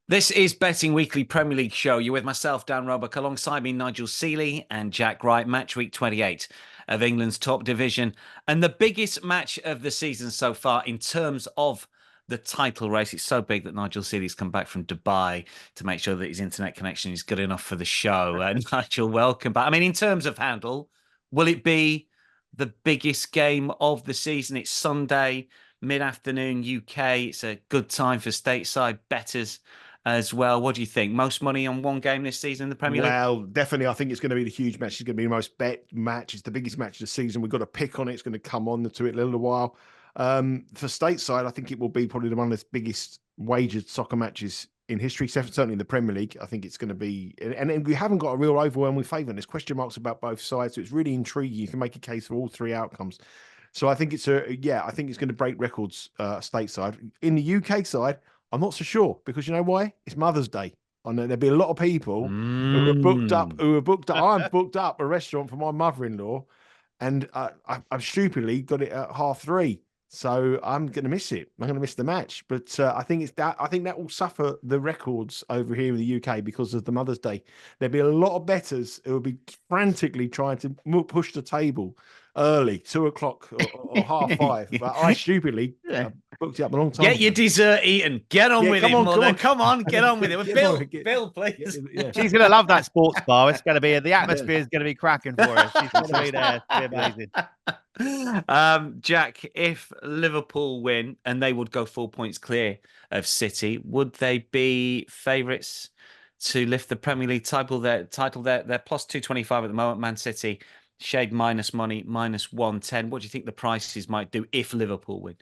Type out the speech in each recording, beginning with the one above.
This is Betting Weekly Premier League show. You're with myself, Dan Roebuck, alongside me, Nigel Seeley and Jack Wright. Match week 28 of England's top division. And the biggest match of the season so far in terms of the title race. It's so big that Nigel Seeley's come back from Dubai to make sure that his internet connection is good enough for the show. Nigel, welcome back. I mean, in terms of handle, will it be the biggest game of the season? It's Sunday, mid-afternoon UK. It's a good time for stateside bettors as well. What do you think? Most money on one game this season in the Premier League? Well, definitely. I think it's going to be the huge match. It's going to be the most bet match. It's the biggest match of the season. We've got a pick on it. It's going to come on to it in a little while. For stateside, I think it will be probably one of the biggest wagered soccer matches in history, certainly in the Premier League. I think it's going to be, and we haven't got a real overwhelming favourite. There's question marks about both sides, so it's really intriguing. You can make a case for all three outcomes. So I think I think it's going to break records stateside. In the UK side, I'm not so sure because you know why? It's Mother's Day. I know there'll be a lot of people who are booked up. I'm booked up a restaurant for my mother-in-law, and I've stupidly got it at 3:30. So I'm going to miss it. I'm going to miss the match. But I think that will suffer the records over here in the UK because of the Mother's Day. There'll be a lot of bettors who will be frantically trying to push the table early, 2:00 or 5:30. But I stupidly booked it up a long time Get ago. your dessert eaten. Get on with it, mother. Come on, get on with it. Bill, please. She's going to love that sports bar. It's going to be, the atmosphere is going to be cracking for her. She's going to be there. It's going to be amazing. Jack, if Liverpool win and they would go 4 points clear of City, would they be favourites to lift the Premier League title? They're plus 225 at the moment. Man City, shade minus money, minus 110. What do you think the prices might do if Liverpool win?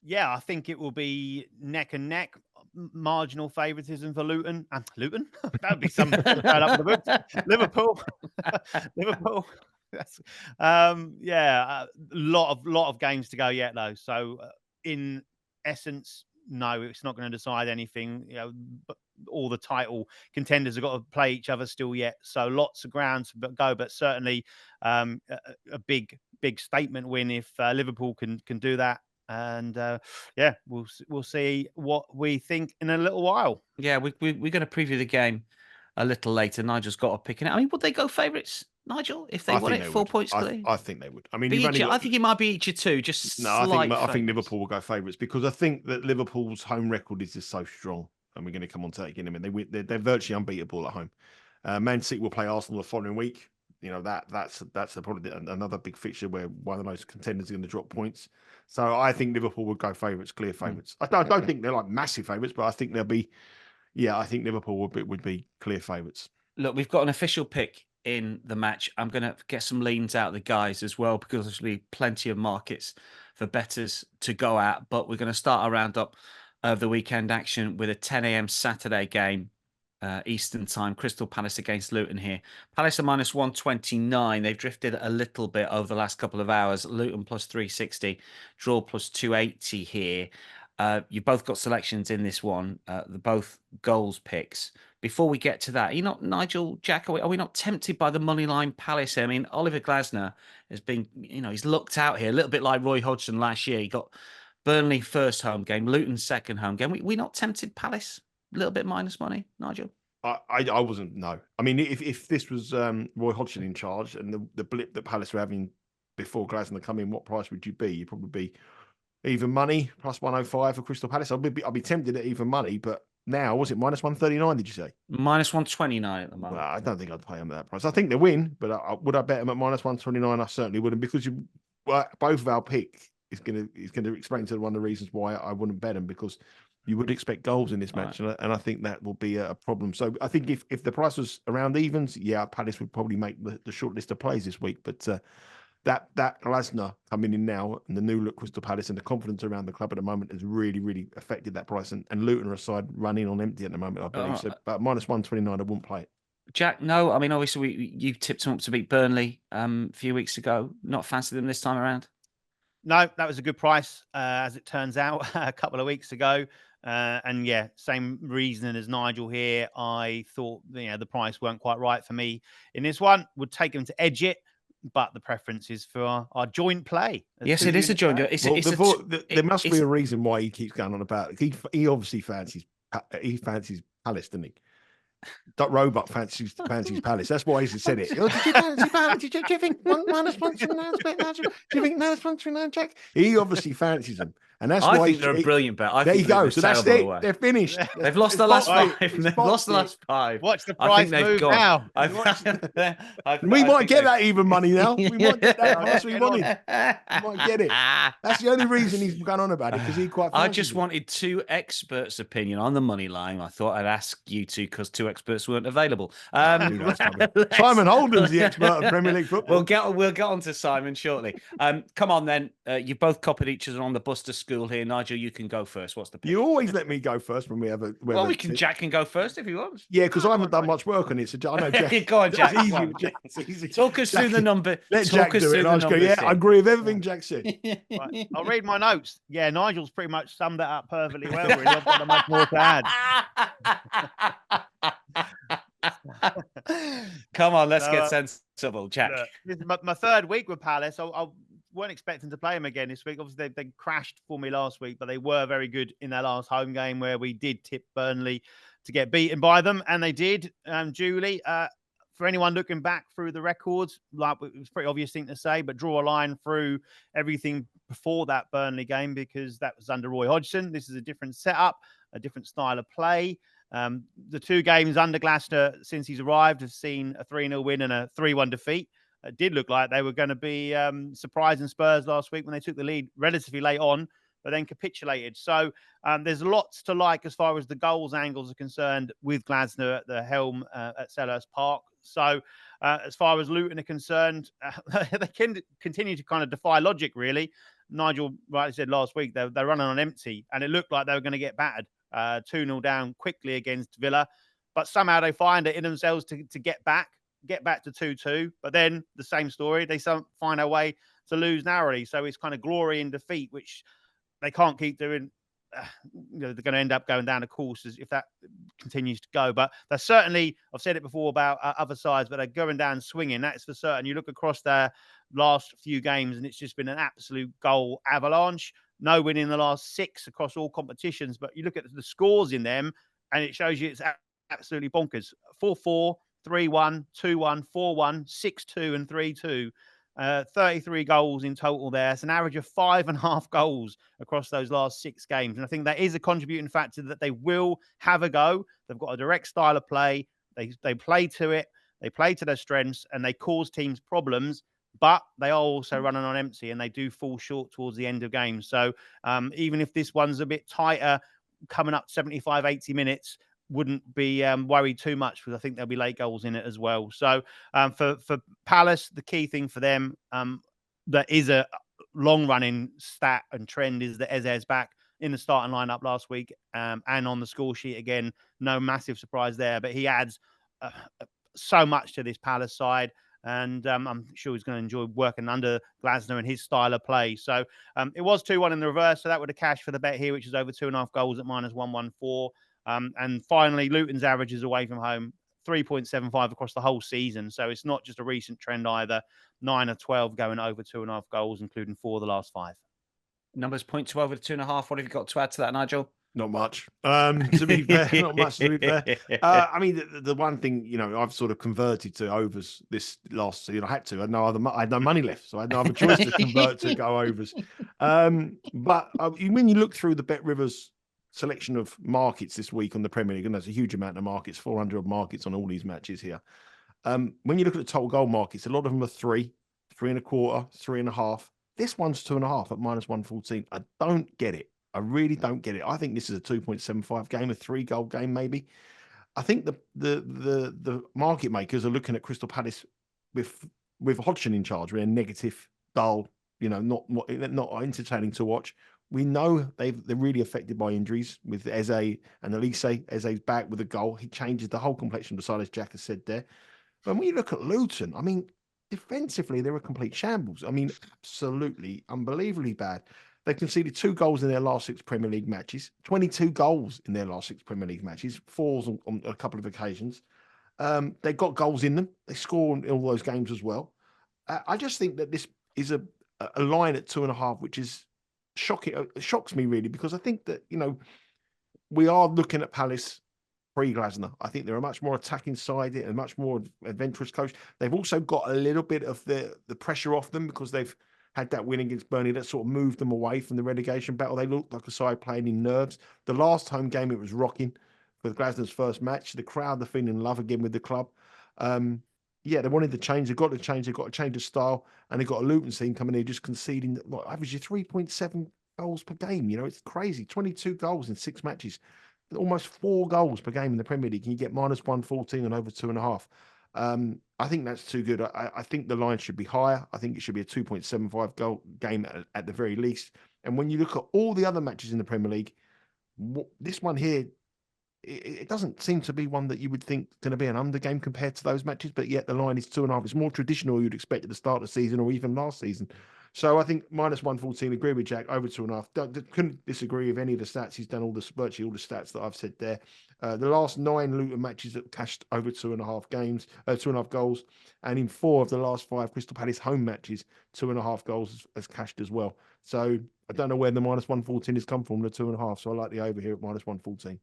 Yeah, I think it will be neck and neck. Marginal favouritism for Luton. Luton? That would be some up in the books. Liverpool. Liverpool. That's, a lot of games to go yet, though. So, in essence, no, it's not going to decide anything. But all the title contenders have got to play each other still yet. So, lots of ground to go, but certainly a big statement win if Liverpool can do that. And we'll see what we think in a little while. Yeah, we're going to preview the game a little later. Nigel's got a pick in it. I mean, would they go favourites, Nigel, if they won it 4 points clear? I think they would. I mean, I think it might be each of two. Just no. I think Liverpool will go favourites because I think that Liverpool's home record is just so strong, and we're going to come on to that again. I mean, they're virtually unbeatable at home. Man City will play Arsenal the following week. You know that's probably another big fixture where one of those contenders are going to drop points. So I think Liverpool would go favourites, clear favourites. I don't think they're like massive favourites, but I think they'll be. Yeah, I think Liverpool would be clear favourites. Look, we've got an official pick in the match. I'm going to get some leans out of the guys as well because there's really plenty of markets for bettors to go at. But we're going to start our roundup of the weekend action with a 10 a.m. Saturday game. Eastern time, Crystal Palace against Luton here. Palace are minus 129. They've drifted a little bit over the last couple of hours. Luton plus 360, draw plus 280 here. You've both got selections in this one, the both goals picks. Before we get to that, Nigel, Jack, are we not tempted by the moneyline Palace here? I mean, Oliver Glasner has been, he's looked out here a little bit like Roy Hodgson last year. He got Burnley first home game, Luton second home game. We not tempted Palace? A little bit minus money, Nigel? I wasn't, no. I mean, if this was Roy Hodgson in charge and the blip that Palace were having before Glasner come in, what price would you be? You'd probably be even money, plus 105 for Crystal Palace. I'd be tempted at even money, but now, was it minus 139, did you say? Minus 129 at the moment. Well, I don't think I'd pay them at that price. I think they win, but would I bet them at minus 129? I certainly wouldn't, because both of our pick is going to explain to one of the reasons why I wouldn't bet them, because you would expect goals in this match, right. and I think that will be a problem. So I think if the price was around evens, Palace would probably make the short list of plays this week. But that Glasner coming in now and the new look Crystal Palace and the confidence around the club at the moment has really, really affected that price. And Luton are a side running on empty at the moment, I believe. So, but minus 129, I wouldn't play it. Jack, no. I mean, obviously, you tipped them up to beat Burnley a few weeks ago. Not fancy them this time around? No, that was a good price, as it turns out, a couple of weeks ago. And same reasoning as Nigel here. I thought the price weren't quite right for me in this one. Would take them to edge it, but the preference is for our joint play. Yes, it is a joint. There must be a reason why he keeps going on about it. He obviously fancies He fancies Palace, doesn't he? Roebuck fancies Palace. That's why he said it. Oh, did you fancy Palace? Do you think sponsoring now? Do you think sponsoring now, Jack? He obviously fancies them, and that's why I think they're a brilliant bet. I there think you go. they're So that's terrible it. away. They're finished. They've lost the last 5. They've lost the last 5. Watch the I price think they've move gone. now. We might get that even money now. We might get that price we Get wanted. I We might get it. That's the only reason he's gone on about it, because he quite I fancies just it. wanted 2 experts' opinion on the money line. I thought I'd ask you 2 because 2 experts weren't available. Simon Holden's the expert of Premier League football. We'll get on to Simon shortly. Come on then. You've both copied each other on the bus to school here. Nigel, you can go first. What's the pick? You always let me go first when we have a. Jack can go first if he wants. Yeah, because I haven't done much work on it. So I know Jack. Go on, Jack. It's easy. Talk us through the number. Let Jack do it. And I'll just go, yeah, I agree with everything Jack said. Right, I'll read my notes. Yeah, Nigel's pretty much summed that up perfectly well. Really. I've got much more to add. Come on, let's get sensible, Jack. This is my 3rd week with Palace. I weren't expecting to play them again this week. Obviously, they crashed for me last week, but they were very good in their last home game where we did tip Burnley to get beaten by them, and they did. Julie, for anyone looking back through the records, like it was a pretty obvious thing to say, but draw a line through everything before that Burnley game because that was under Roy Hodgson. This is a different setup, a different style of play. The 2 games under Glasner since he's arrived have seen a 3-0 win and a 3-1 defeat. It did look like they were going to be surprising Spurs last week when they took the lead relatively late on, but then capitulated. So there's lots to like as far as the goals angles are concerned with Glasner at the helm at Selhurst Park. So as far as Luton are concerned, they can continue to kind of defy logic, really. Nigel rightly said last week they're running on empty, and it looked like they were going to get battered 2-0 down quickly against Villa. But somehow they find it in themselves to get back to 2-2. But then the same story, they find a way to lose narrowly. So it's kind of glory in defeat, which they can't keep doing. They're going to end up going down a course if that continues to go. But they're certainly, I've said it before about other sides, but they're going down swinging. That's for certain. You look across their last few games, and it's just been an absolute goal avalanche. No win in the last 6 across all competitions. But you look at the scores in them, and it shows you it's absolutely bonkers. 4-4, 3-1, 2-1, 4-1, 6-2, and 3-2. 33 goals in total there. It's an average of 5.5 goals across those last 6 games. And I think that is a contributing factor that they will have a go. They've got a direct style of play. They play to it. They play to their strengths, and they cause teams problems. But they are also running on empty, and they do fall short towards the end of games. So even if this one's a bit tighter, coming up 75, 80 minutes, wouldn't be worried too much because I think there'll be late goals in it as well. So for Palace, the key thing for them that is a long-running stat and trend is that Eze's back in the starting lineup last week and on the score sheet again. No massive surprise there, but he adds so much to this Palace side. And I'm sure he's going to enjoy working under Glasner and his style of play. So it was 2-1 in the reverse. So that would have cashed for the bet here, which is over 2.5 goals at -114. And finally, Luton's averages away from home, 3.75 across the whole season. So it's not just a recent trend either. 9 of 12 going over 2.5 goals, including 4 of the last 5. Numbers point to over 2.5. What have you got to add to that, Nigel? Not much. To be fair, not much to be fair. I mean, the one thing, I've sort of converted to overs this last season. I had to. I had no money left, so I had no other choice to convert to go overs. But when you look through the Bet Rivers selection of markets this week on the Premier League, and there's a huge amount of markets, 400 markets on all these matches here. When you look at the total goal markets, a lot of them are 3, 3.25, 3.5. This one's 2.5 at -114. I don't get it. I really don't get it. I think this is a 2.75 game, a 3-goal game, maybe. I think the market makers are looking at Crystal Palace with Hodgson in charge. We're negative, dull, not entertaining to watch. We know they're really affected by injuries with Eze and Elise. Eze's back with a goal. He changes the whole complexion of the side, as Jack has said there. But when you look at Luton, I mean, defensively, they're a complete shambles. I mean, absolutely, unbelievably bad. They've conceded 2 goals in their last 6 Premier League matches, 22 goals in their last 6 Premier League matches, 4s on a couple of occasions. They've got goals in them. They score in all those games as well. I just think that this is a line at 2.5, which is shocking. It shocks me really, because I think that, we are looking at Palace pre-Glasner. I think they're a much more attacking side and a much more adventurous coach. They've also got a little bit of the pressure off them because they've had that win against Burnley that sort of moved them away from the relegation battle. They looked like a side playing in nerves. The last home game, it was rocking for Glasner's first match. The crowd are feeling in love again with the club. Yeah, they wanted to change. They've got to change. They've got to change the style. And they've got a Luton team coming in just conceding, like, averaging 3.7 goals per game. You know, it's crazy. 22 goals in 6 matches. Almost 4 goals per game in the Premier League. Can you get -114 and over 2.5? I think that's too good. I think the line should be higher. I think it should be a 2.75 goal game at the very least. And when you look at all the other matches in the Premier League, this one here, it doesn't seem to be one that you would think going to be an under game compared to those matches, but yet the line is 2.5. It's more traditional you'd expect at the start of the season or even last season. So I think -114, agree with Jack, over 2.5. Couldn't disagree with any of the stats. He's done virtually all the stats that I've said there. The last 9 Luton matches that cashed over 2.5 goals. And in 4 of the last 5 Crystal Palace home matches, 2.5 goals has cashed as well. So I don't know where the -114 has come from, the 2.5. So I like the over here at -114.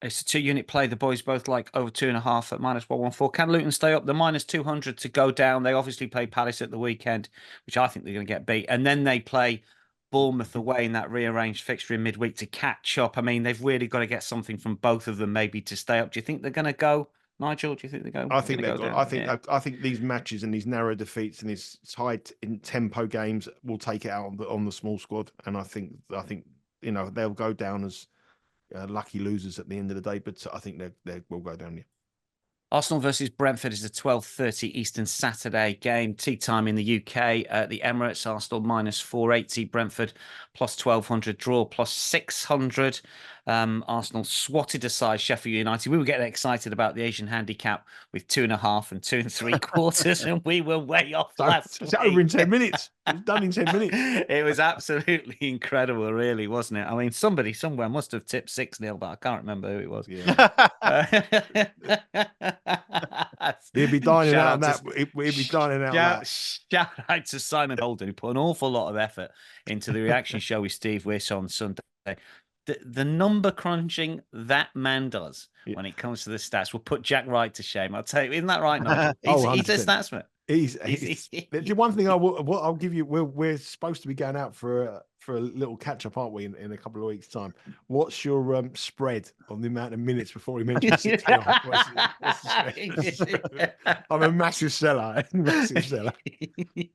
It's a 2-unit play. The boys both like over 2.5 at -114. Can Luton stay up? The -200 to go down. They obviously play Palace at the weekend, which I think they're going to get beat. And then they play Bournemouth away in that rearranged fixture in midweek to catch up. I mean, they've really got to get something from both of them maybe to stay up. Do you think they're going to go, Nigel? Do you think they're going? I think they're going to go. I think these matches and these narrow defeats and these high in tempo games will take it out on the small squad. And I think you know they'll go down as lucky losers at the end of the day, but I think they will go down. Yeah. Arsenal versus Brentford is a 12:30 Eastern Saturday game. Tea time in the UK at the Emirates. Arsenal -480, Brentford +1200, draw +600. Arsenal swatted aside Sheffield United. We were getting excited about the Asian handicap with 2.5 and 2 3/4, and we were way off last week. It's over in 10 minutes. It's done in 10 minutes. It was absolutely incredible, really, wasn't it? I mean, somebody somewhere must have tipped 6-0, but I can't remember who it was. Yeah. He'd be dining out on that. He'd be dining out on that. Shout out to Simon Holden, who put an awful lot of effort into the reaction show with Steve Wiss on Sunday. The number crunching that man does when it comes to the stats will put Jack Wright to shame. I'll tell you, isn't that right, Nigel? He's a statsman. He's the one thing I'll give you. We're supposed to be going out for a little catch up, aren't we? In a couple of weeks' time. What's your spread on the amount of minutes before he mentions 69? I'm a massive seller. Massive seller.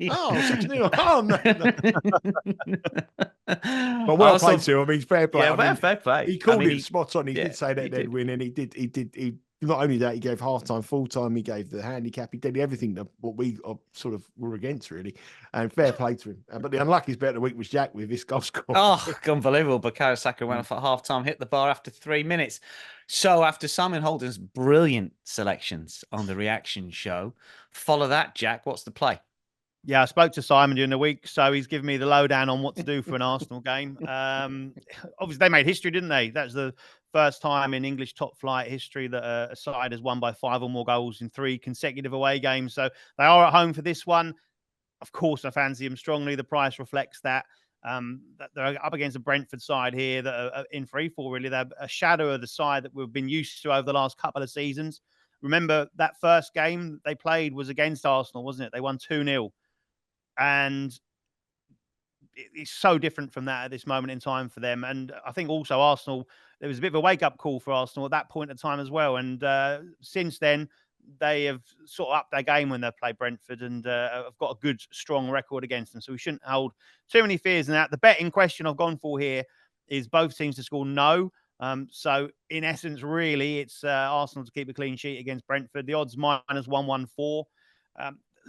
Oh no. But well played to him. I mean, fair play. Yeah, fair play. He called it spot on. He did say that they'd win, and he did. Not only that, he gave half-time, full-time, he gave the handicap, he did everything that what we sort of were against, really. And fair play to him. But the unluckiest bet of the week was Jack with this goal score. Oh, unbelievable. Bukayo Saka went off at half-time, hit the bar after 3 minutes. So after Simon Holden's brilliant selections on the reaction show, follow that, Jack. What's the play? Yeah, I spoke to Simon during the week, so he's given me the lowdown on what to do for an Arsenal game. Obviously, they made history, didn't they? That's the first time in English top flight history that a side has won by 5 or more goals in 3 consecutive away games. So they are at home for this one. Of course, I fancy them strongly. The price reflects that. They're up against a Brentford side here that are in free fall, really. They're a shadow of the side that we've been used to over the last couple of seasons. Remember, that first game they played was against Arsenal, wasn't it? They won 2-0. And it's so different from that at this moment in time for them. And I think also Arsenal, there was a bit of a wake-up call for Arsenal at that point in time as well. And since then, they have sort of upped their game when they've played Brentford and have got a good, strong record against them. So we shouldn't hold too many fears in that. The betting question I've gone for here is both teams to score no. So in essence, really, it's Arsenal to keep a clean sheet against Brentford. The odds -114.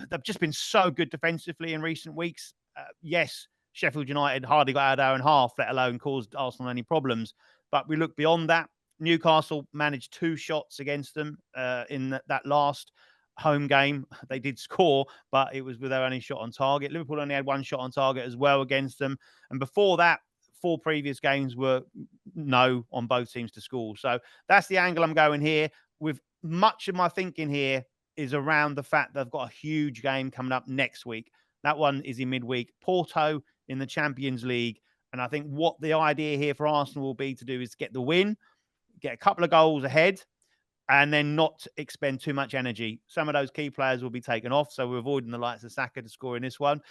They've just been so good defensively in recent weeks. Yes, Sheffield United hardly got out of their own half, let alone caused Arsenal any problems. But we look beyond that. Newcastle managed 2 shots against them in that last home game. They did score, but it was with their only shot on target. Liverpool only had 1 shot on target as well against them. And before that, 4 previous games were no on both teams to score. So that's the angle I'm going here. With much of my thinking here is around the fact they've got a huge game coming up next week. That one is in midweek. Porto in the Champions League. And I think what the idea here for Arsenal will be to do is get the win. get a couple of goals ahead, and then not expend too much energy. Some of those key players will be taken off, so we're avoiding the likes of Saka to score in this one,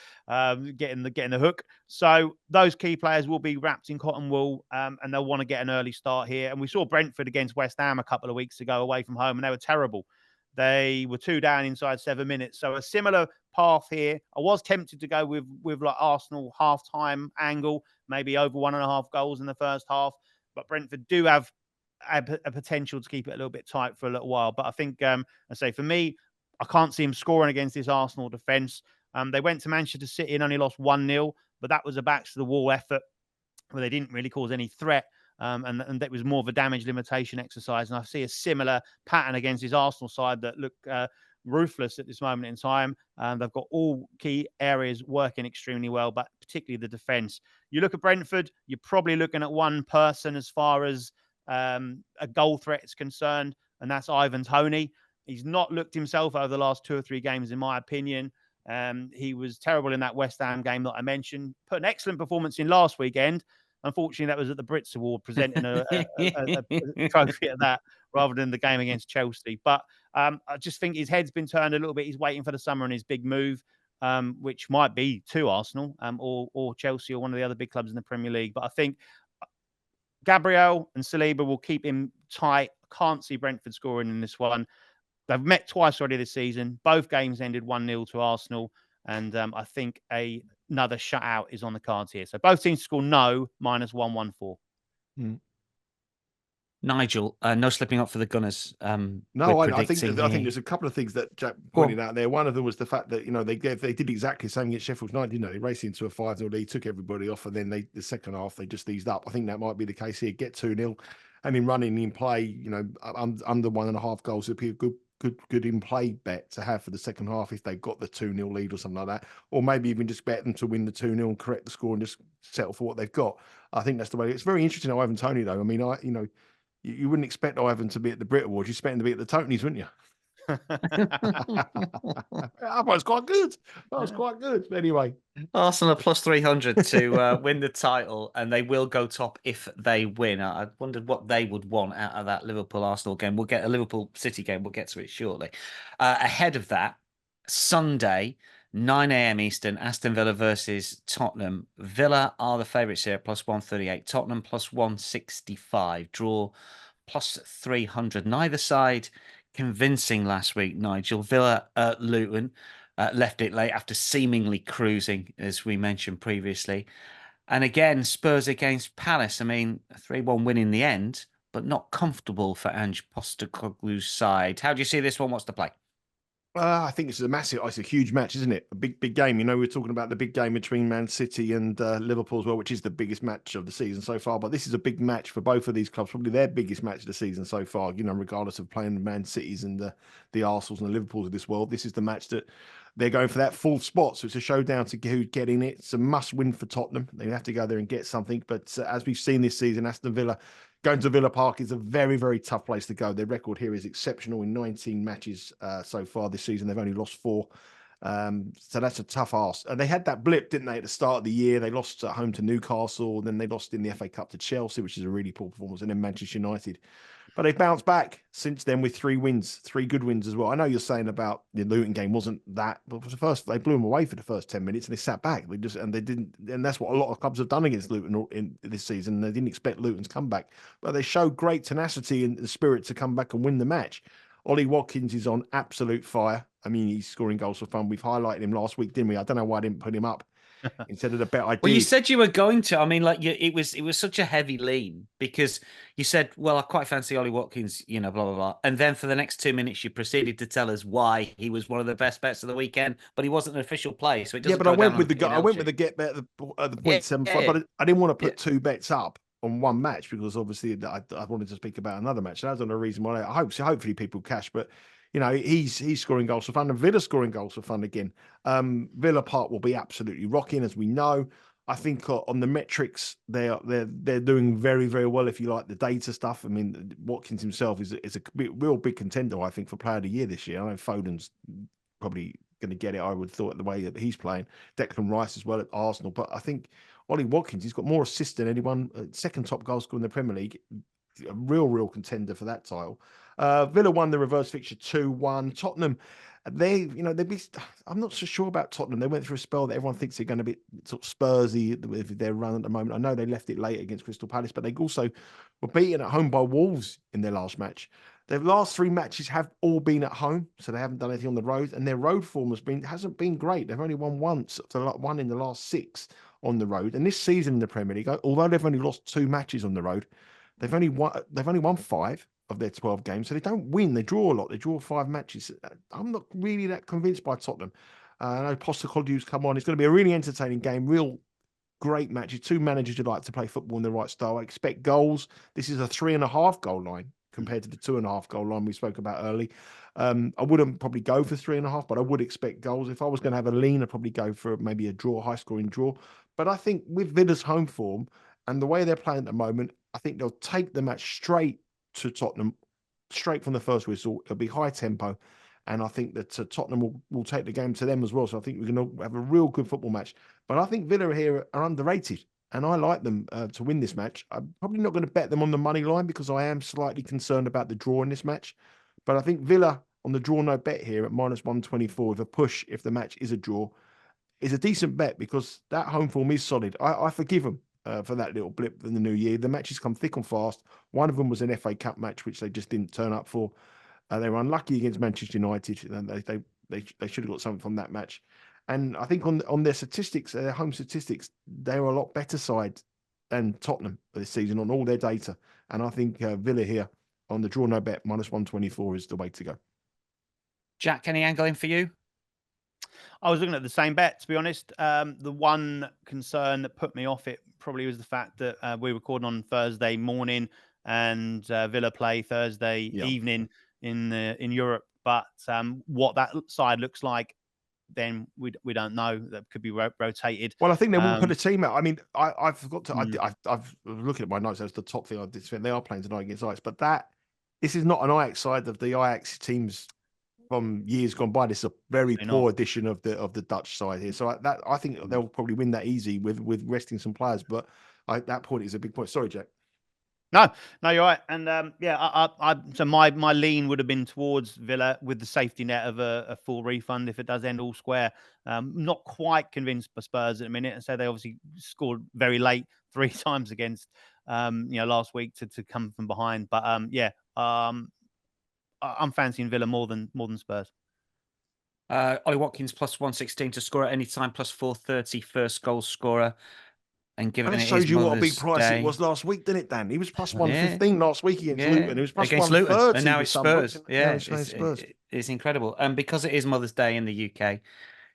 getting the hook. So those key players will be wrapped in cotton wool, and they'll want to get an early start here. And we saw Brentford against West Ham a couple of weeks ago away from home, and they were terrible. They were 2 down inside 7 minutes. So a similar path here. I was tempted to go with like Arsenal half-time angle, maybe over 1.5 goals in the first half, but Brentford do have a potential to keep it a little bit tight for a little while. But I think, I say for me, I can't see him scoring against this Arsenal defence. They went to Manchester City and only lost 1-0, but that was a backs-to-the-wall effort where they didn't really cause any threat. And that was more of a damage limitation exercise. And I see a similar pattern against his Arsenal side that look ruthless at this moment in time. They've got all key areas working extremely well, but particularly the defence. You look at Brentford, you're probably looking at one person as far as a goal threat is concerned, and that's Ivan Toney. He's not looked himself over the last 2 or 3 games, in my opinion. He was terrible in that West Ham game that I mentioned. Put an excellent performance in last weekend. Unfortunately, that was at the Brits Award, presenting a trophy at that rather than the game against Chelsea. But I just think his head's been turned a little bit. He's waiting for the summer and his big move, which might be to Arsenal or Chelsea or one of the other big clubs in the Premier League. But I think Gabriel and Saliba will keep him tight. Can't see Brentford scoring in this one. They've met twice already this season. Both games ended 1-0 to Arsenal. And I think another shutout is on the cards here. So both teams score no, -114. Nigel, no slipping up for the Gunners. No, I think there's a couple of things that Jack pointed out there. One of them was the fact that they did exactly the same against Sheffield United. Didn't they? They raced into a 5-0 lead, took everybody off, and then the second half they just eased up. I think that might be the case here. Get 2-0, and in running in play, under 1.5 goals would be a good in play bet to have for the second half if they've got the 2-0 lead or something like that, or maybe even just bet them to win the 2-0 and correct the score and just settle for what they've got. I think that's the way. It's very interesting. Ivan Toney, though. I mean, you wouldn't expect Ivan to be at the Brit Awards. You expect him to be at the Tonys, wouldn't you? That was quite good. That was quite good. Anyway, Arsenal +300 to win the title, and they will go top if they win. I wondered what they would want out of that Liverpool-Arsenal game. We'll get a Liverpool-City game. We'll get to it shortly. Ahead of that, Sunday, 9 a.m. Eastern, Aston Villa versus Tottenham. Villa are the favourites here, +138. Tottenham +165. Draw +300. Neither side convincing last week, Nigel. Villa at Luton left it late after seemingly cruising, as we mentioned previously. And again, Spurs against Palace. I mean, a 3-1 win in the end, but not comfortable for Ange Postecoglou's side. How do you see this one? What's the play? I think it's a huge match, isn't it? A big game. We're talking about the big game between Man City and Liverpool as well, which is the biggest match of the season so far. But this is a big match for both of these clubs, probably their biggest match of the season so far. Regardless of playing the Man Cities and the Arsenals and the Liverpools of this world, this is the match that they're going for that fourth spot. So it's a showdown to who get in it. It's a must-win for Tottenham. They have to go there and get something. But as we've seen this season, Aston Villa going to Villa Park is a very, very tough place to go. Their record here is exceptional in 19 matches so far this season. They've only lost 4. So that's a tough ask. And they had that blip, didn't they, at the start of the year? They lost at home to Newcastle. Then they lost in the FA Cup to Chelsea, which is a really poor performance. And then Manchester United. But they've bounced back since then with 3 wins, 3 good wins as well. I know you're saying about the Luton game wasn't that, but for the first, they blew them away for the first 10 minutes and they sat back. They didn't, and that's what a lot of clubs have done against Luton in this season. They didn't expect Luton's comeback, but they showed great tenacity and the spirit to come back and win the match. Ollie Watkins is on absolute fire. I mean, he's scoring goals for fun. We've highlighted him last week, didn't we? I don't know why I didn't put him up instead of the bet I did. Well, you said you were going to. I mean, it was such a heavy lean because you said, well, I quite fancy Ollie Watkins, blah, blah, blah. And then for the next 2 minutes, you proceeded to tell us why he was one of the best bets of the weekend, but he wasn't an official play. So it doesn't. Yeah, but I went with the get bet at the 0.75, but I didn't want to put 2 bets up on one match because obviously I wanted to speak about another match. That's another reason why hopefully people cash, but he's scoring goals for fun and Villa's scoring goals for fun again. Villa Park will be absolutely rocking, as we know. I think on the metrics, they're doing very, very well if you like the data stuff. I mean, Watkins himself is a real big contender, I think, for Player of the Year this year. I know Foden's probably going to get it, I would have thought, the way that he's playing. Declan Rice as well at Arsenal. But I think Ollie Watkins, he's got more assists than anyone, second top goal scorer in the Premier League. a real contender for that title. Villa won the reverse fixture 2-1. Tottenham, I'm not so sure about Tottenham. They went through a spell that everyone thinks they're going to be sort of Spursy with their run at the moment. I know they left it late against Crystal Palace, but they also were beaten at home by Wolves in their last match. Their last 3 matches have all been at home, so they haven't done anything on the road, and their road form hasn't been great. They've only won once, one in the last 6 on the road. And this season in the Premier League, although they've only lost 2 matches on the road, they've only won 5 of their 12 games. So they don't win. They draw a lot. They draw 5 matches. I'm not really that convinced by Tottenham. I know Postecoglou's come on. It's going to be a really entertaining game. Real great matches. 2 managers who like to play football in the right style. I expect goals. This is a 3.5 goal line compared to the 2.5 goal line we spoke about early. I wouldn't probably go for 3.5, but I would expect goals. If I was going to have a lean, I'd probably go for maybe a draw, high scoring draw. But I think with Villa's home form and the way they're playing at the moment, I think they'll take the match straight to Tottenham, straight from the first whistle. It'll be high tempo. And I think that Tottenham will take the game to them as well. So I think we're going to have a real good football match. But I think Villa here are underrated. And I like them to win this match. I'm probably not going to bet them on the money line because I am slightly concerned about the draw in this match. But I think Villa on the draw no bet here at -124 with a push if the match is a draw is a decent bet because that home form is solid. I forgive them for that little blip in the new year. The matches come thick and fast. One of them was an FA Cup match, which they just didn't turn up for. They were unlucky against Manchester United. And they should have got something from that match. And I think on their statistics, their home statistics, they're a lot better side than Tottenham this season on all their data. And I think Villa here on the draw no bet -124 is the way to go. Jack, any angling for you? I was looking at the same bet, to be honest. The one concern that put me off it probably was the fact that we're recording on Thursday morning and Villa play Thursday evening in Europe. But what that side looks like, then we don't know. That could be rotated. Well, I think they will put a team out. I mean, I forgot to. I've looking at my notes. That's the top thing I did spend. They are playing tonight against Ajax, but this is not an Ajax side of the Ajax teams from years gone by. This is a very poor edition of the Dutch side here. So I think they'll probably win that easy with resting some players. But at that point, it's a big point. Sorry, Jack. No, you're right. And so my lean would have been towards Villa with the safety net of a full refund if it does end all square. Not quite convinced by Spurs at the minute, and so they obviously scored very late 3 times against last week to come from behind. But I'm fancying Villa more than Spurs. Ollie Watkins +116 to score at any time, +430 first goal scorer. And given it shows you what a big price it was last week, didn't it, Dan? He was +115 last week against Luton. He was +130 and now it's Spurs. Spurs. It's incredible. And because it is Mother's Day in the UK,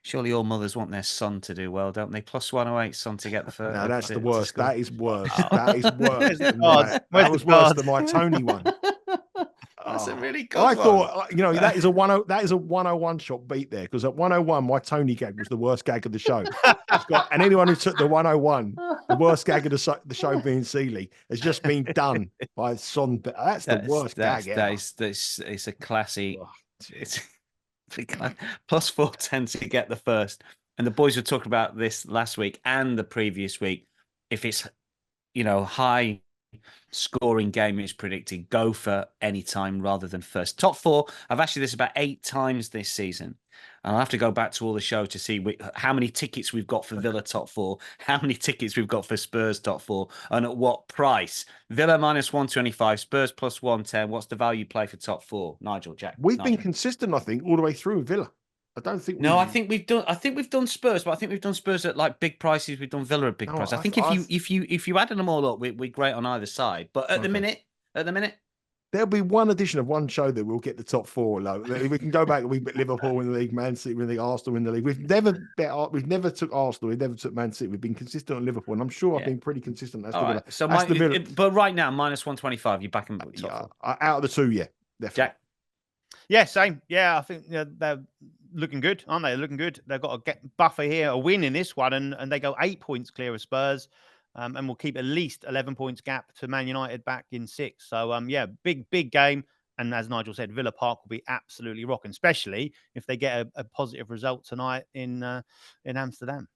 surely all mothers want their son to do well, don't they? +108 son to get the first. No, that's the worst. That is worse. That is worse. That was worse than my Tony one. That's a really good I thought, that is a 101 shot beat there because at 101, my Tony gag was the worst gag of the show. And anyone who took the 101, the worst gag of the show being Seeley, has just been done by Son. That's the worst gag ever. It's a classy. It's +410 to get the first. And the boys were talking about this last week and the previous week. If it's high scoring game is predicted, go for any time rather than first. Top 4, I've actually this about 8 times this season. And I'll have to go back to all the show to see how many tickets we've got for Villa top 4, how many tickets we've got for Spurs top 4, and at what price. Villa -125, Spurs +110. What's the value play for top 4? Nigel, Jack. We've been consistent, I think, all the way through Villa. I don't think. I think we've done Spurs, but I think we've done Spurs at like big prices. We've done Villa at big prices. I think if you added them all up, we're great on either side. But at the minute, there'll be one edition of one show that we'll get the top 4. We can go back. We bet Liverpool in the league, Man City in the league, Arsenal in the league. We've never took Arsenal. We've never took Man City. We've been consistent on Liverpool, and I'm sure I've been pretty consistent. That's Villa. So but right now, -125. You back them top 4. Out of the 2, yeah, definitely. Jack. Yeah, same. Yeah, I think they're looking good, aren't they? Looking good. They've got a buffer here, a win in this one, and they go 8 points clear of Spurs, and will keep at least 11 points gap to Man United back in 6. So, big game. And as Nigel said, Villa Park will be absolutely rocking, especially if they get a positive result tonight in Amsterdam.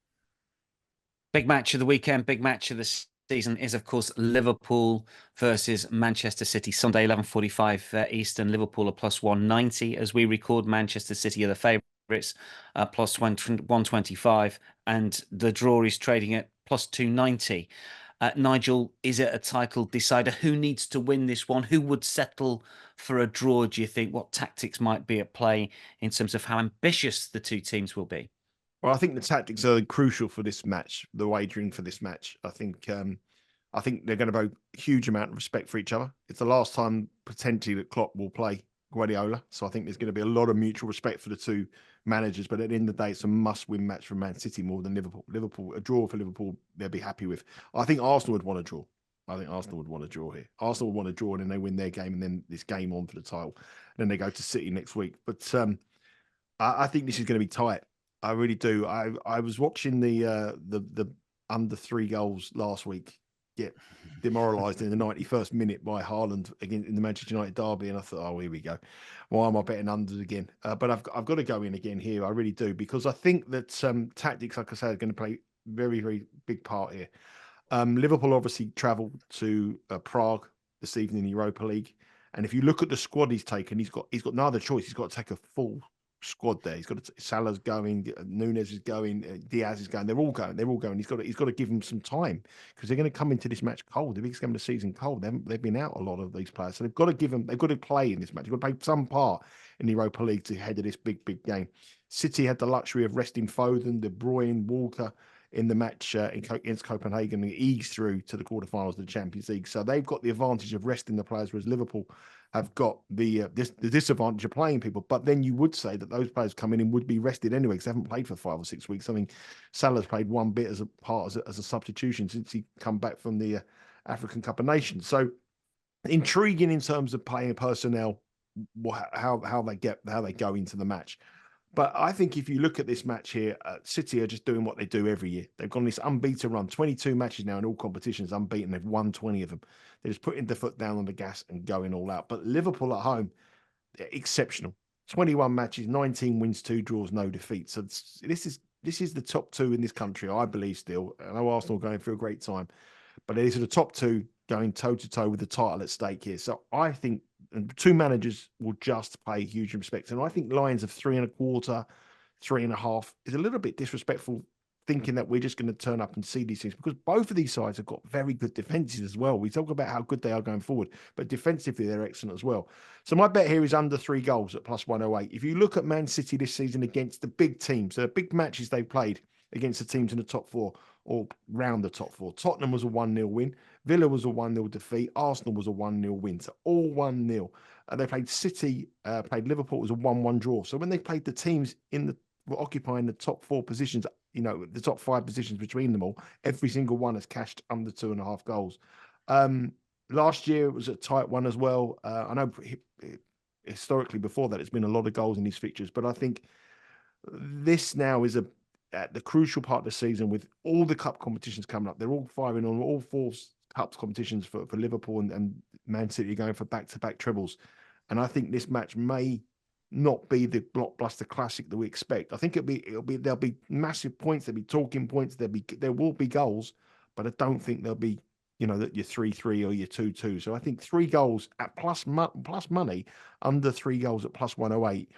Big match of the weekend, big match of the season is, of course, Liverpool versus Manchester City, Sunday, 11:45 Eastern. Liverpool are plus 190 as we record. Manchester City are the favourites, plus 125, and the draw is trading at plus 290. Nigel, is it a title decider? Who needs to win this one? Who would settle for a draw, do you think? What tactics might be at play in terms of how ambitious the two teams will be? Well, I think the tactics are crucial for this match, the wagering for this match. I think they're going to have a huge amount of respect for each other. It's the last time potentially that Klopp will play Guardiola, so I think there's going to be a lot of mutual respect for the two managers. But at the end of the day, it's a must-win match for Man City more than Liverpool. A draw for Liverpool, they'll be happy with. I think Arsenal would want to draw. I think Arsenal would want to draw here. Arsenal would want to draw, and then they win their game, and then this game on for the title. Then they go to City next week. But I think this is going to be tight. I really do. I was watching the under 3 goals last week get demoralised in the 91st minute by Haaland again in the Manchester United derby, and I thought, oh, here we go. Why am I betting unders again? But I've got to go in again here. I really do, because I think that tactics, like I said, are going to play very, very big part here. Liverpool obviously travel to Prague this evening in the Europa League, and if you look at the squad he's taken, he's got no other choice. He's got to take a full squad there. He's got Salah's going, Nunes is going, Diaz is going. They're all going. He's got to give them some time, because they're going to come into this match cold. The biggest game of the season cold. They've been out, a lot of these players, so they've got to play in this match. They've got to play some part in the Europa League to head to this big game. City had the luxury of resting Foden, De Bruyne, Walker in the match against Copenhagen, and eased through to the quarterfinals of the Champions League. So they've got the advantage of resting the players, whereas Liverpool have got the disadvantage of playing people. But then you would say that those players coming in would be rested anyway, because they haven't played for 5 or 6 weeks. I mean, Salah's played one bit as a substitution since he come back from the African Cup of Nations. So intriguing in terms of playing personnel, how they go into the match. But I think if you look at this match here, City are just doing what they do every year. They've gone this unbeaten run, 22 matches now in all competitions, unbeaten. They've won 20 of them. They're just putting the foot down on the gas and going all out. But Liverpool at home, they're exceptional. 21 matches, 19 wins, 2 draws, no defeats. So this is the top 2 in this country, I believe still. I know Arsenal are going through a great time, but these are the top 2 going toe-to-toe with the title at stake here. So I think two managers will just pay huge respect. And I think lines of 3.25, 3.5 is a little bit disrespectful, thinking that we're just going to turn up and see these things, because both of these sides have got very good defenses as well. We talk about how good they are going forward, but defensively they're excellent as well. So my bet here is under 3 goals at plus 108. If you look at Man City this season against the big teams, the big matches they've played against the teams in the top 4 or round the top 4, Tottenham was a 1-0 win. Villa was a 1-0 defeat. Arsenal was a 1-0 win. So all 1-0. They played City, played Liverpool. It was a 1-1 draw. So when they played the teams were occupying the top 4 positions, the top 5 positions between them all, every single one has cashed under 2.5 goals. Last year it was a tight one as well. I know historically before that it's been a lot of goals in these fixtures, but I think this now is at the crucial part of the season with all the cup competitions coming up. They're all firing on all 4 cup competitions for Liverpool and Man City going for back-to-back trebles. And I think this match may not be the blockbuster classic that we expect. I think there'll be massive points, there'll be talking points, there will be goals, but I don't think there'll be that your 3-3 or your 2-2. So I think 3 goals at plus money, under 3 goals at plus 108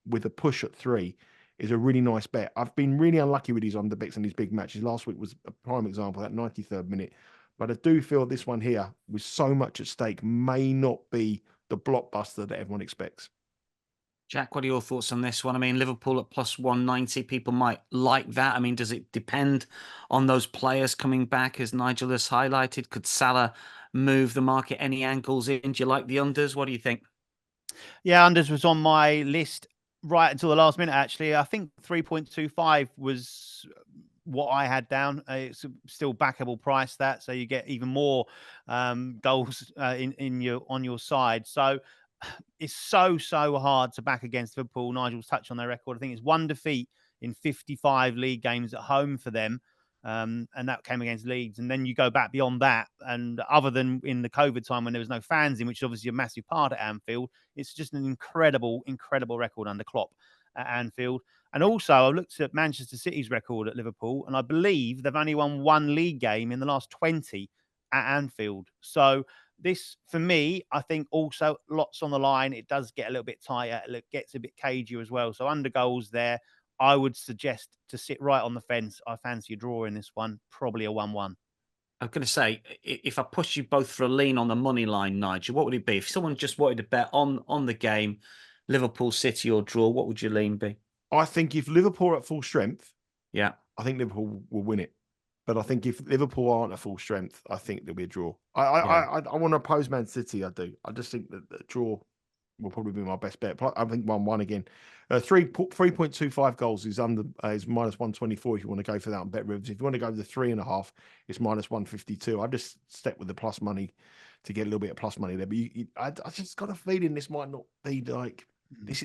with a push at 3 is a really nice bet. I've been really unlucky with these underbets and these big matches. Last week was a prime example, that 93rd minute. But I do feel this one here, with so much at stake, may not be the blockbuster that everyone expects. Jack, what are your thoughts on this one? I mean, Liverpool at plus 190, people might like that. I mean, does it depend on those players coming back, as Nigel has highlighted? Could Salah move the market? Any angles in? Do you like the unders? What do you think? Yeah, unders was on my list right until the last minute, actually. I think 3.25 was what I had down. It's still backable price, that, so you get even more goals on your side. So it's so hard to back against Liverpool. Nigel's touched on their record. I think it's 1 defeat in 55 league games at home for them. And that came against Leeds. And then you go back beyond that, and other than in the COVID time when there was no fans in, which is obviously a massive part at Anfield, it's just an incredible record under Klopp at Anfield. And also, I looked at Manchester City's record at Liverpool, and I believe they've only won 1 league game in the last 20 at Anfield. So this, for me, I think also lots on the line. It does get a little bit tighter. It gets a bit cagier as well. So under goals there, I would suggest to sit right on the fence. I fancy a draw in this one, probably a 1-1. I'm going to say, if I push you both for a lean on the money line, Nigel, what would it be? If someone just wanted to bet on the game, Liverpool, City or draw, what would your lean be? I think if Liverpool are at full strength, Yeah, I think Liverpool will win it. But I think if Liverpool aren't at full strength, I think there'll be a draw. I want to oppose Man City. I do. I just think that the draw will probably be my best bet. I think 1-1 again. 3.25 goals is is minus 124 if you want to go for that on Bet Rivers. If you want to go with the 3.5, it's minus 152. I just step with the plus money to get a little bit of plus money there. But I just got a feeling this might not be like this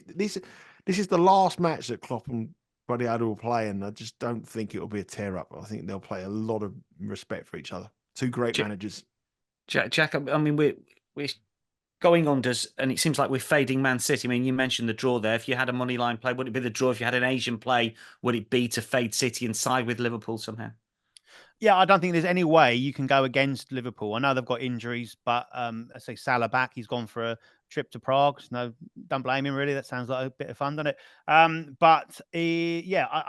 is the last match that Klopp and Guardiola will play, and I just don't think it'll be a tear up. I think they'll play a lot of respect for each other. Two great managers. Jack. I mean, we're going unders, and it seems like we're fading Man City. I mean, you mentioned the draw there. If you had a money line play, would it be the draw? If you had an Asian play, would it be to fade City and side with Liverpool somehow? Yeah, I don't think there's any way you can go against Liverpool. I know they've got injuries, but I say Salah back. He's gone for a trip to Prague. So no, don't blame him, really. That sounds like a bit of fun, doesn't it? I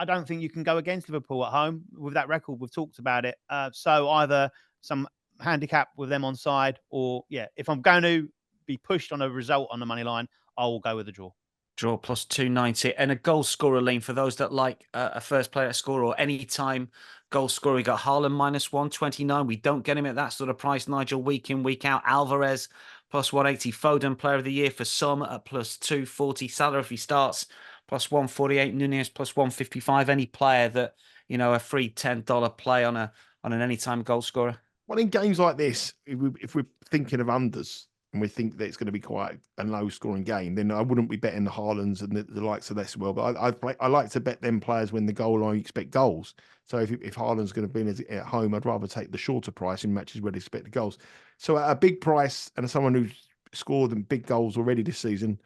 don't think you can go against Liverpool at home with that record. We've talked about it. So either some handicap with them on side, or if I'm going to be pushed on a result on the money line, I will go with the draw. Draw plus 290 and a goal scorer lean for those that like a first player to score or any time goal scorer. We got Haaland minus 129. We don't get him at that sort of price, Nigel, week in, week out. Alvarez plus 180. Foden player of the year for some at plus 240. Salah if he starts plus 148. Nunez plus 155. Any player that, a free $10 play on an anytime goal scorer. Well, in games like this, if we're thinking of unders, and we think that it's going to be quite a low-scoring game, then I wouldn't be betting the Haalands and the likes of this. Well, but I like to bet them players when the goal line you expect goals. So if Haaland's going to be at home, I'd rather take the shorter price in matches where they expect the goals. So at a big price and as someone who's scored them big goals already this season,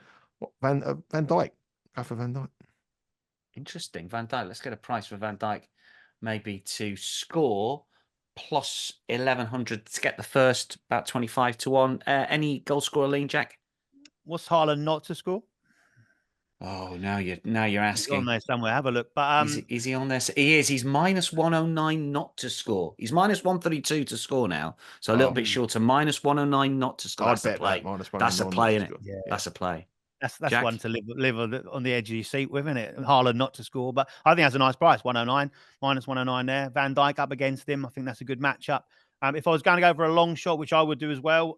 Van Dijk. Go for Van Dijk. Interesting, Van Dijk. Let's get a price for Van Dijk, maybe to score. Plus 1,100 to get the first, about 25 to 1. Any goal scorer lean, Jack? What's Haaland not to score? Oh, now you're asking. He's on there somewhere. Have a look. But is he on there? He is. He's minus 109 not to score. He's minus 132 to score now, so a little bit shorter. Minus 109 not to score. That's a play. That's a play, isn't it? Yeah. That's a play. That's one to live on the edge of your seat with, isn't it? Haaland not to score, but I think that's a nice price. 109 minus 109 there. Van Dijk up against him. I think that's a good matchup. If I was going to go for a long shot, which I would do as well,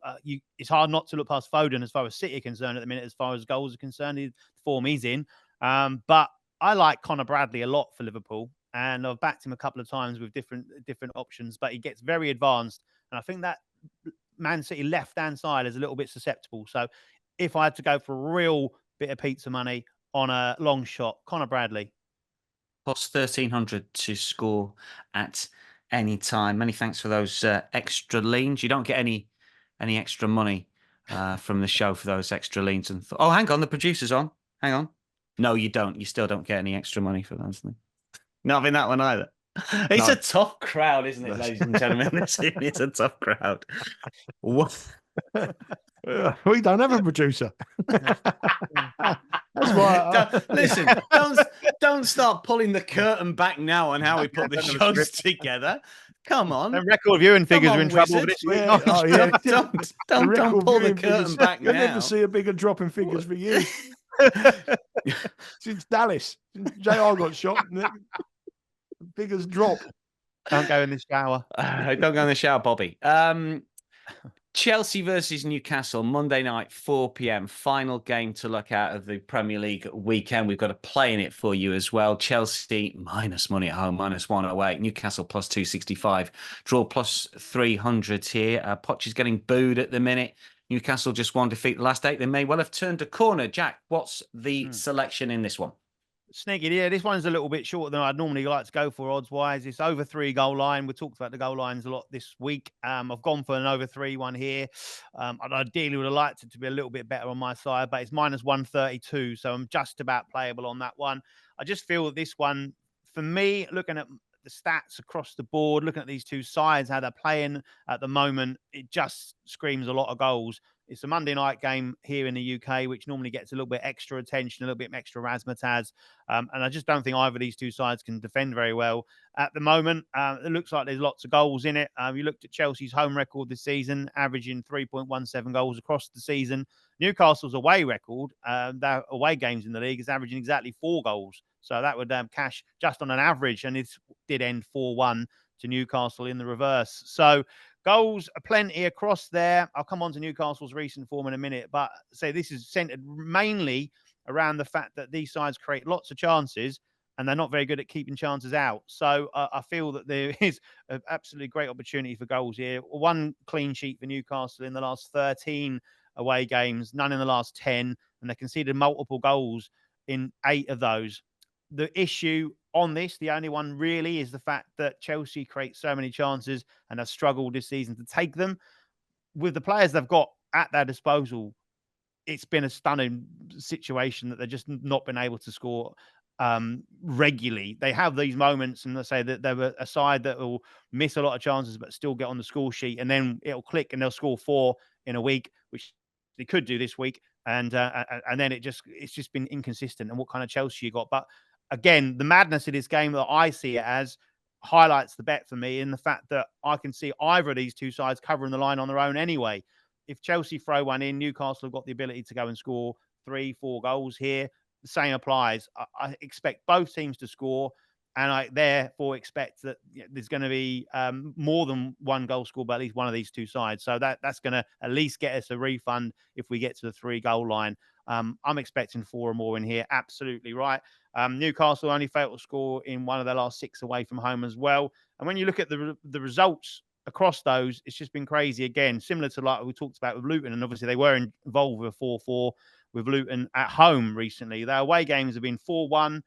it's hard not to look past Foden as far as City are concerned at the minute, as far as goals are concerned, the form he's in. But I like Connor Bradley a lot for Liverpool, and I've backed him a couple of times with different options, but he gets very advanced, and I think that Man City left-hand side is a little bit susceptible. So if I had to go for a real bit of pizza money on a long shot, Connor Bradley. Plus 1,300 to score at any time. Many thanks for those extra leans. You don't get any extra money from the show for those extra leans. Oh, hang on, the producer's on. Hang on. No, you don't. You still don't get any extra money for those. Not in that one either. It's a tough crowd, isn't it, ladies and gentlemen? It's a tough crowd. What? We don't have a producer. That's why. Listen, don't start pulling the curtain back now on how we put the shows together. Come on. The record viewing figures are in trouble this week. Don't pull the curtain back now. You'll never see a bigger drop in figures for you. Since Dallas, since JR got shot, figures drop. Don't go in the shower. Don't go in the shower, Bobby. Chelsea versus Newcastle, Monday night, 4 p.m. Final game to look out of the Premier League weekend. We've got a play in it for you as well. Chelsea minus money at home, minus 108. Newcastle plus 265. Draw plus 300 here. Poch is getting booed at the minute. Newcastle just one defeat the last 8. They may well have turned a corner. Jack, what's the selection in this one? Sneaky, yeah. This one's a little bit shorter than I'd normally like to go for odds-wise. It's over 3 goal line. We talked about the goal lines a lot this week. I've gone for an over 3 one here. I'd ideally would have liked it to be a little bit better on my side, but it's minus 132, so I'm just about playable on that one. I just feel that this one, for me, looking at the stats across the board, looking at these two sides, how they're playing at the moment, it just screams a lot of goals. It's a Monday night game here in the UK, which normally gets a little bit extra attention, a little bit extra razzmatazz. And I just don't think either of these two sides can defend very well at the moment. It looks like there's lots of goals in it. You looked at Chelsea's home record this season, averaging 3.17 goals across the season. Newcastle's away record, their away games in the league, is averaging exactly 4 goals. So that would cash just on an average, and it did end 4-1 to Newcastle in the reverse. So goals are plenty across there. I'll come on to Newcastle's recent form in a minute, but say this is centered mainly around the fact that these sides create lots of chances and they're not very good at keeping chances out. So I feel that there is an absolutely great opportunity for goals here. 1 clean sheet for Newcastle in the last 13 away games, none in the last 10, and they conceded multiple goals in 8 of those. The issue on this, the only one really, is the fact that Chelsea create so many chances and have struggled this season to take them. With the players they've got at their disposal, it's been a stunning situation that they've just not been able to score regularly. They have these moments, and let's say that they're a side that will miss a lot of chances but still get on the score sheet, and then it'll click and they'll score 4 in a week, which they could do this week, and then it's just been inconsistent. And what kind of Chelsea you got? But again, the madness of this game that I see it as highlights the bet for me in the fact that I can see either of these two sides covering the line on their own anyway. If Chelsea throw one in, Newcastle have got the ability to go and score 3-4 goals here. The same applies. I expect both teams to score, and I therefore expect that there's going to be more than 1 goal scored by at least one of these two sides. So that's going to at least get us a refund if we get to the 3-goal line. I'm expecting 4 or more in here. Absolutely right. Newcastle only failed to score in 1 of their last 6 away from home as well. And when you look at the results across those, it's just been crazy again, similar to like we talked about with Luton. And obviously they were involved with a 4-4 with Luton at home recently. Their away games have been 4-1.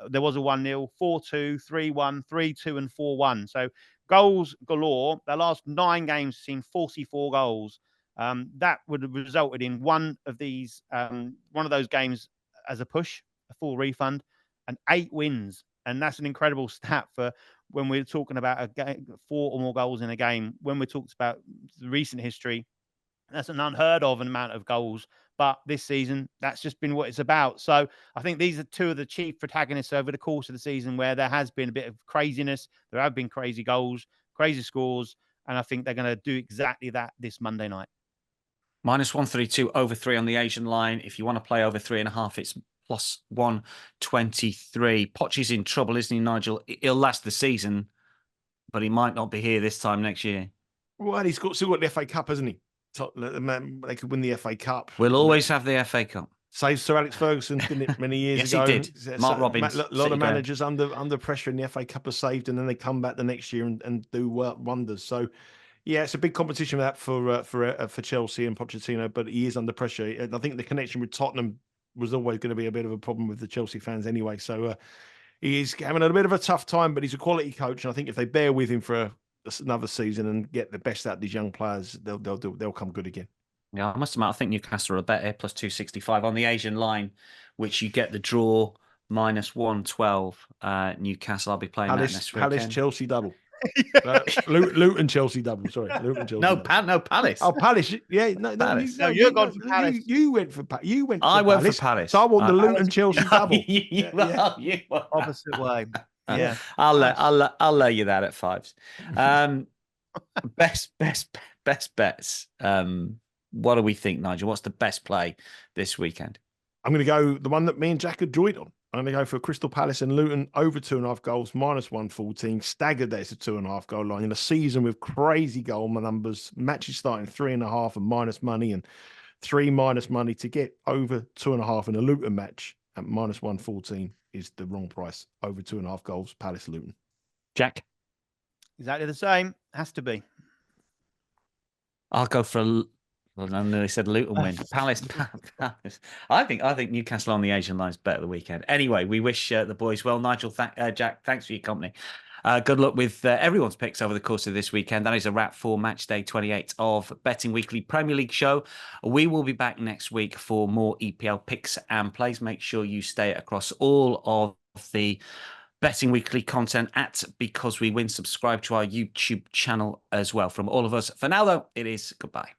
There was a 1-0, 4-2, 3-1, 3-2, and 4-1. So goals galore. Their last 9 games have seen 44 goals. That would have resulted in one of those games as a push, a full refund, and 8 wins. And that's an incredible stat for when we're talking about a game, 4 or more goals in a game. When we talked about the recent history, that's an unheard of amount of goals. But this season, that's just been what it's about. So I think these are 2 of the chief protagonists over the course of the season where there has been a bit of craziness. There have been crazy goals, crazy scores. And I think they're going to do exactly that this Monday night. -132 over 3 on the Asian line. If you want to play over 3.5, it's +123. Poch is in trouble, isn't he, Nigel? He'll last the season, but he might not be here this time next year. Well, he's still got the FA Cup, hasn't he? They could win the FA Cup. We'll always have the FA Cup. Saved Sir Alex Ferguson, didn't it, many years ago? Yes, he did. Mark Robbins. A lot of managers under pressure in the FA Cup are saved, and then they come back the next year and do wonders. So, yeah, it's a big competition for Chelsea and Pochettino, but he is under pressure. And I think the connection with Tottenham was always going to be a bit of a problem with the Chelsea fans anyway. So he is having a bit of a tough time, but he's a quality coach, and I think if they bear with him for another season and get the best out of these young players, they'll come good again. Yeah, I must admit, I think Newcastle are better, +265 on the Asian line, which you get the draw -112. Newcastle, I'll be playing that next weekend. Palace Chelsea double. Luton Chelsea double. Sorry, Luton Chelsea. No, Palace. Oh, Palace. Yeah, no, Palace. You're gone for Palace. You went for Palace. I went for Palace. So I want the Luton Chelsea double. Opposite way. Yeah, I'll lay you that at 5s. Best bets. What do we think, Nigel? What's the best play this weekend? I'm going to go the one that me and Jack had joined on. I'm going to go for Crystal Palace and Luton over 2.5 goals, -114. Staggered there, it's a 2.5 goal line. In a season with crazy goal numbers, matches starting 3.5 and minus money, and 3 minus money to get over 2.5 in a Luton match at -114 is the wrong price. Over 2.5 goals, Palace Luton. Jack? Exactly the same. Has to be. I'll go for I nearly said Luton win. Palace. I think Newcastle on the Asian line is better the weekend. Anyway, we wish the boys well. Nigel, Jack, thanks for your company. Good luck with everyone's picks over the course of this weekend. That is a wrap for Matchday 28 of Betting Weekly Premier League show. We will be back next week for more EPL picks and plays. Make sure you stay across all of the betting weekly content at Because We Win. Subscribe to our YouTube channel as well. From all of us, for now, though, it is goodbye.